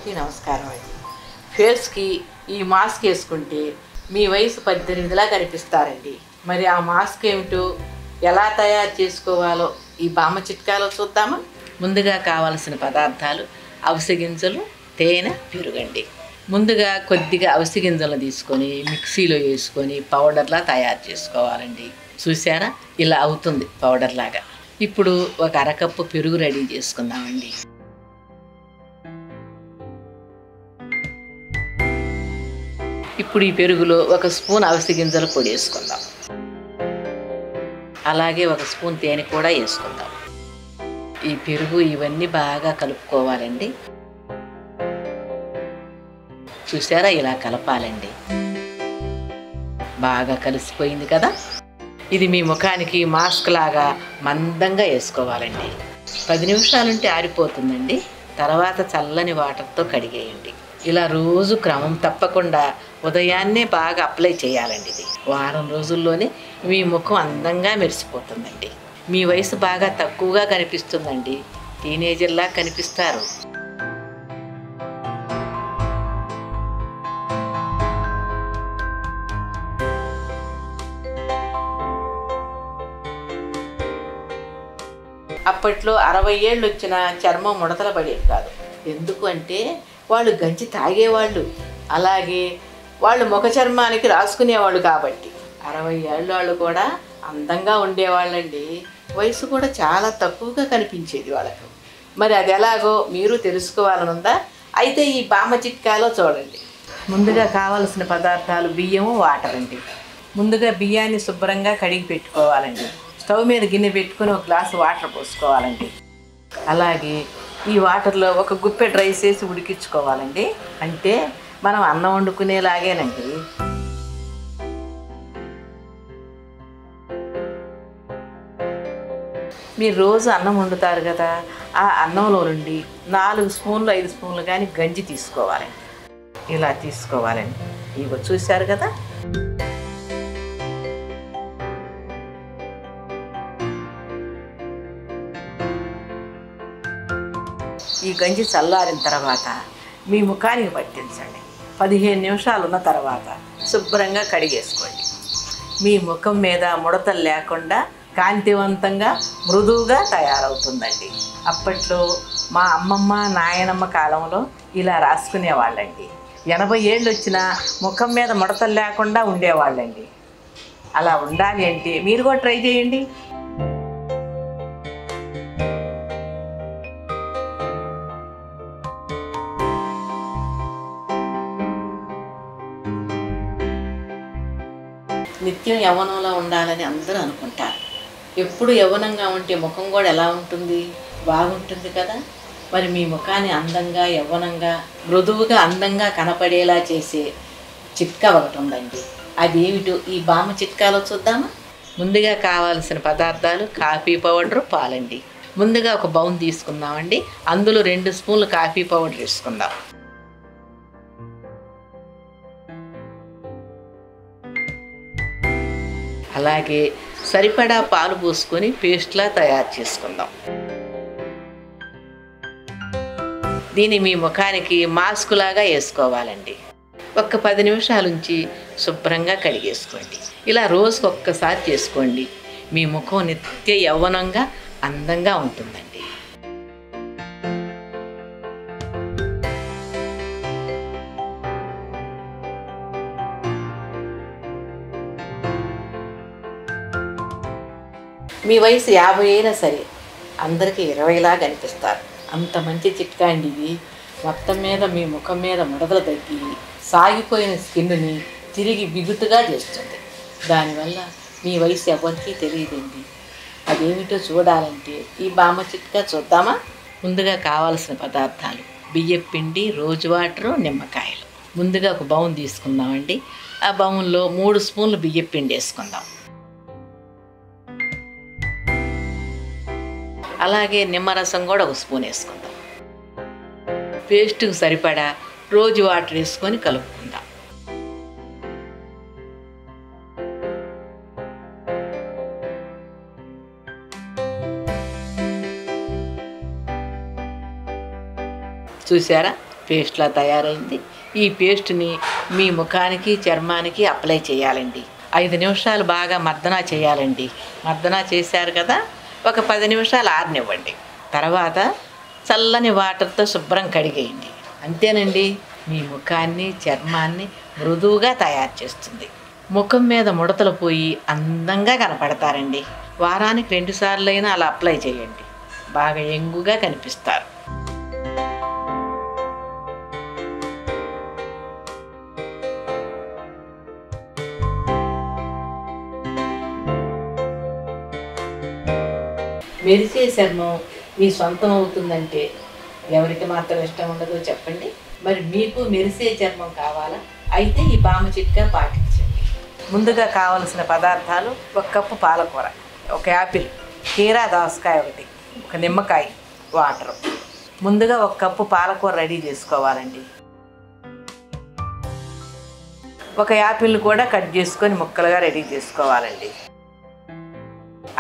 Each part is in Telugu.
అందరికీ నమస్కారం అండి. ఫేస్కి ఈ మాస్క్ వేసుకుంటే మీ వయసు 18లా కనిపిస్తారండి. మరి ఆ మాస్క్ ఏమిటో ఎలా తయారు చేసుకోవాలో ఈ బామ్మ చిట్కాలో చూద్దామా. ముందుగా కావాల్సిన పదార్థాలు అవిసె గింజలు, తేనె, పెరుగండి. ముందుగా కొద్దిగా అవిసె గింజలు తీసుకొని మిక్సీలో వేసుకొని పౌడర్లా తయారు చేసుకోవాలండి. చూసారా, ఇలా అవుతుంది పౌడర్ లాగా. ఇప్పుడు ఒక అరకప్పు పెరుగు రెడీ చేసుకుందామండి. ఇప్పుడు ఈ పెరుగులో ఒక స్పూన్ అవిసె గింజల పొడి వేసుకుందాం. అలాగే ఒక స్పూన్ తేనె కూడా వేసుకుందాం. ఈ పెరుగు ఇవన్నీ బాగా కలుపుకోవాలండి. చూసారా, ఇలా కలపాలండి. బాగా కలిసిపోయింది కదా. ఇది మీ ముఖానికి మాస్క్ లాగా మందంగా వేసుకోవాలండి. 10 నిమిషాలుంటే ఆరిపోతుందండి. తర్వాత చల్లని వాటర్తో కడిగేయండి. ఇలా రోజు క్రమం తప్పకుండా ఉదయాన్నే బాగా అప్లై చేయాలండి. ఇది వారం రోజుల్లోనే మీ ముఖం అందంగా మెరిసిపోతుందండి. మీ వయసు బాగా తక్కువగా కనిపిస్తుందండి. టీనేజర్లా కనిపిస్తారు. అప్పట్లో 60 ఏళ్ళు వచ్చిన చర్మం ముడతలు పడేది కాదు. ఎందుకు అంటే వాళ్ళు గంజి తాగేవాళ్ళు, అలాగే వాళ్ళు ముఖ చర్మానికి రాసుకునేవాళ్ళు. కాబట్టి 60 ఏళ్ళ వాళ్ళు కూడా అందంగా ఉండేవాళ్ళండి. వయసు కూడా చాలా తక్కువగా కనిపించేది వాళ్ళకు. మరి అది ఎలాగో మీరు తెలుసుకోవాలనుందా? అయితే ఈ బామ్మ చిట్కాలో చూడండి. ముందుగా కావలసిన పదార్థాలు బియ్యము, వాటర్ అండి. ముందుగా బియ్యాన్ని శుభ్రంగా కడిగి పెట్టుకోవాలండి. స్టవ్ మీద గిన్నె పెట్టుకొని ఒక గ్లాసు వాటర్ పోసుకోవాలండి. అలాగే ఈ వాటర్లో ఒక గుప్పెడు రైస్ వేసి ఉడికించుకోవాలండి. అంటే మనం అన్నం వండుకునేలాగేనండి. మీరు రోజు అన్నం వండుతారు కదా, ఆ అన్నంలో నుండి 4 స్పూన్లు 5 స్పూన్లు కానీ గంజి తీసుకోవాలండి. ఇలా తీసుకోవాలండి. ఇగో చూశారు కదా. ఈ గంజి చల్లారిన తర్వాత మీ ముఖానికి పట్టించండి. 15 నిమిషాలు ఉన్న తర్వాత శుభ్రంగా కడిగేసుకోండి. మీ ముఖం మీద ముడతలు లేకుండా కాంతివంతంగా మృదువుగా తయారవుతుందండి. అప్పట్లో మా అమ్మమ్మ నాయనమ్మ కాలంలో ఇలా రాసుకునేవాళ్ళండి. 80 ఏళ్ళు వచ్చినా ముఖం మీద ముడతలు లేకుండా ఉండేవాళ్ళండి. అలా ఉండాలి అంటే మీరు కూడా ట్రై చేయండి. నిత్యం యవ్వనంలో ఉండాలని అందరూ అనుకుంటారు. ఎప్పుడు యవ్వనంగా ఉంటే ముఖం కూడా ఎలా ఉంటుంది? బాగుంటుంది కదా. మరి మీ ముఖాన్ని అందంగా, యవ్వనంగా, మృదువుగా, అందంగా కనపడేలా చేసే చిట్కా ఒకటి ఉందండి. అదేమిటో ఈ బామ్మ చిట్కాలో చూద్దామా. ముందుగా కావాల్సిన పదార్థాలు కాఫీ పౌడరు, పాలండి. ముందుగా ఒక బౌల్ తీసుకుందామండి. అందులో 2 స్పూన్లు కాఫీ పౌడర్ వేసుకుందాం. అలాగే సరిపడా పాలు పోసుకొని పేస్ట్లా తయారు చేసుకుందాం. దీన్ని మీ ముఖానికి మాస్క్ లాగా వేసుకోవాలండి. ఒక్క 10 నిమిషాల నుంచి శుభ్రంగా కడిగేసుకోండి. ఇలా రోజుకు ఒక్కసారి చేసుకోండి. మీ ముఖం నిత్య యవ్వనంగా అందంగా ఉంటుందండి. మీ వయసు 50 అయినా సరే అందరికీ 20లా కనిపిస్తారు. అంత మంచి చిట్కా అండి ఇది. మొత్తం మీద మీ ముఖం మీద ముడతలు తగ్గి సాగిపోయిన స్కిన్ని తిరిగి బిగుతుగా చేస్తుంది. దానివల్ల మీ వయసు ఎవరికీ తెలియదండి. అదేమిటో చూడాలంటే ఈ బామ్మ చిట్కా చూద్దామా. ముందుగా కావాల్సిన పదార్థాలు బియ్యం పిండి, రోజు వాటరు, నిమ్మకాయలు. ముందుగా ఒక బౌల్ తీసుకుందామండి. ఆ బౌల్లో 3 స్పూన్లు బియ్యం పిండి వేసుకుందాం. అలాగే నిమ్మరసం కూడా ఒక స్పూన్ వేసుకుందాం. పేస్ట్కి సరిపడా రోజు వాటర్ వేసుకొని కలుపుకుందాం. చూసారా, పేస్ట్లా తయారైంది. ఈ పేస్ట్ని మీ ముఖానికి చర్మానికి అప్లై చేయాలండి. 5 నిమిషాలు బాగా మర్దనా చేయాలండి. మర్దనా చేశారు కదా, ఒక 10 నిమిషాలు ఆరనివ్వండి. తర్వాత చల్లని వాటర్తో శుభ్రం కడిగేయండి. అంతేనండి, మీ ముఖాన్ని చర్మాన్ని మృదువుగా తయారు చేస్తుంది. ముఖం మీద ముడతలు పోయి అందంగా కనపడతారండి. వారానికి 2 సార్లైనా అలా అప్లై చేయండి. బాగా యంగుగా కనిపిస్తారు. మెరిసే చర్మం మీ సొంతం అవుతుందంటే ఎవరికి మాత్రం ఇష్టం ఉండదో చెప్పండి. మరి మీకు మెరిసే చర్మం కావాలా? అయితే ఈ బామ చిట్కా పాటించండి. ముందుగా కావలసిన పదార్థాలు: 1 కప్పు పాలకూర, 1 యాపిల్, కీరా దోసకాయ 1, 1 నిమ్మకాయ, వాటర్. ముందుగా 1 కప్పు పాలకూర రెడీ చేసుకోవాలండి. 1 యాపిల్ కూడా కట్ చేసుకొని ముక్కలుగా రెడీ చేసుకోవాలండి.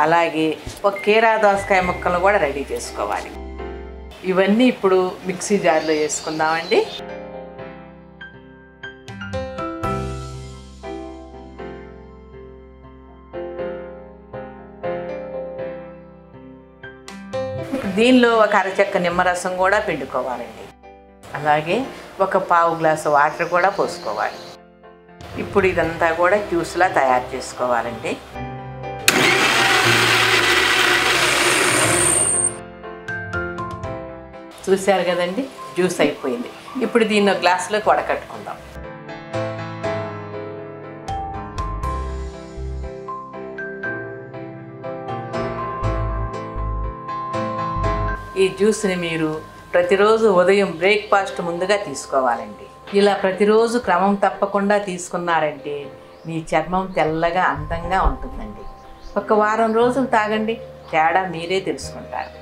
అలాగే 1 కీరా దోసకాయ ముక్కలు కూడా రెడీ చేసుకోవాలి. ఇవన్నీ ఇప్పుడు మిక్సీ జార్లో వేసుకుందామండి. దీనిలో 1 అరచెక్క నిమ్మరసం కూడా పిండుకోవాలండి. అలాగే 1 పావు గ్లాసు వాటర్ కూడా పోసుకోవాలి. ఇప్పుడు ఇదంతా కూడా జ్యూస్లా తయారు చేసుకోవాలండి. చూశారు కదండి, జ్యూస్ అయిపోయింది. ఇప్పుడు దీన్ని గ్లాసులోకి వడకట్టుకుందాం. ఈ జ్యూస్ని మీరు ప్రతిరోజు ఉదయం బ్రేక్ఫాస్ట్ ముందుగా తీసుకోవాలండి. ఇలా ప్రతిరోజు క్రమం తప్పకుండా తీసుకున్నారంటే మీ చర్మం తెల్లగా అందంగా ఉంటుందండి. 1 వారం రోజులు తాగండి, తేడా మీరే తెలుసుకుంటారు.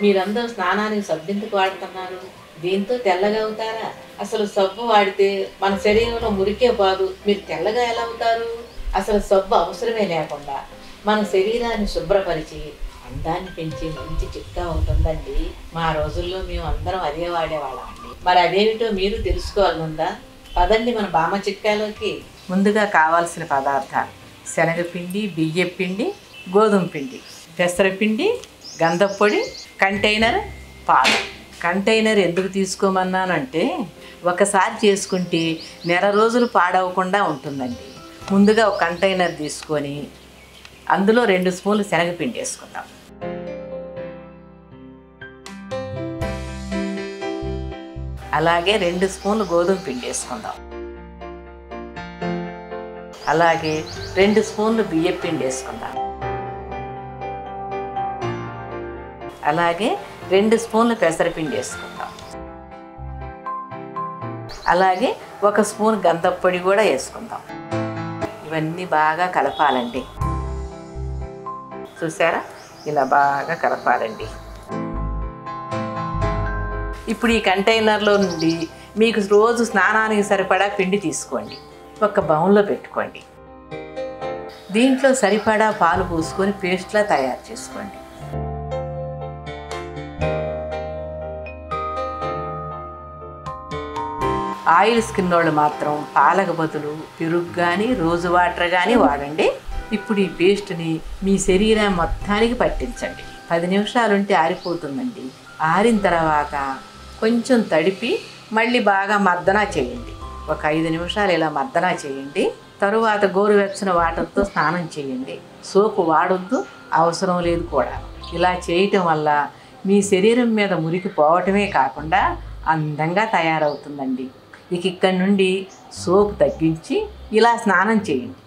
మీరందరూ స్నానానికి సబ్బు ఎందుకు వాడుతున్నారు? దీంతో తెల్లగా అవుతారా? అసలు సబ్బు వాడితే మన శరీరంలో మురికే బాదు, మీరు తెల్లగా ఎలా అవుతారు? అసలు సబ్బు అవసరమే లేకుండా మన శరీరాన్ని శుభ్రపరిచి అందాన్ని పెంచే మంచి చిట్కా ఉంటుందండి. మా రోజుల్లో మేము అందరం అదే వాడేవాళ్ళం అండి. మరి అదేమిటో మీరు తెలుసుకోవాలనుందా? పదండి మన బామ్మ చిట్కాలోకి. ముందుగా కావాల్సిన పదార్థాలు: శనగపిండి, బియ్యపిండి, గోధుమ పిండి, పెసరపిండి, గంధపొడి, కంటైనర్, పాలు. కంటైనర్ ఎందుకు తీసుకోమన్నానంటే ఒకసారి చేసుకుంటే నెల రోజులు పాడవకుండా ఉంటుందండి. ముందుగా 1 కంటైనర్ తీసుకొని అందులో 2 స్పూన్లు శనగపిండి వేసుకుందాం. అలాగే 2 స్పూన్లు గోధుమ పిండి వేసుకుందాం. అలాగే 2 స్పూన్లు బియ్యపిండి వేసుకుందాం. అలాగే 2 స్పూన్లు పెసరపిండి వేసుకుందాం. అలాగే 1 స్పూన్ గంధపొడి కూడా వేసుకుందాం. ఇవన్నీ బాగా కలపాలండి. చూసారా, ఇలా బాగా కలపాలండి. ఇప్పుడు ఈ కంటైనర్లో నుండి మీకు రోజు స్నానానికి సరిపడా పిండి తీసుకోండి. 1 బౌల్లో పెట్టుకోండి. దీంట్లో సరిపడా పాలు పోసుకొని పేస్ట్లా తయారు చేసుకోండి. ఆయిల్ స్కిన్ వాళ్ళు మాత్రం పాలకు బదులు పెరుగు కానీ రోజు వాటర్ కానీ వాడండి. ఇప్పుడు ఈ పేస్ట్ని మీ శరీరం మొత్తానికి పట్టించండి. 10 నిమిషాలు ఉంటే ఆరిపోతుందండి. ఆరిన తర్వాత కొంచెం తడిపి మళ్ళీ బాగా మర్దనా చేయండి. ఒక 5 నిమిషాలు ఇలా మర్దనా చేయండి. తరువాత గోరువెచ్చని వాటర్తో స్నానం చేయండి. సోపు వాడొద్దు, అవసరం లేదు కూడా. ఇలా చేయటం వల్ల మీ శరీరం మీద మురికి పోవటమే కాకుండా అందంగా తయారవుతుందండి. ఇక ఇక్కడి నుండి సోపు తగ్గించి ఇలా స్నానం చేయండి.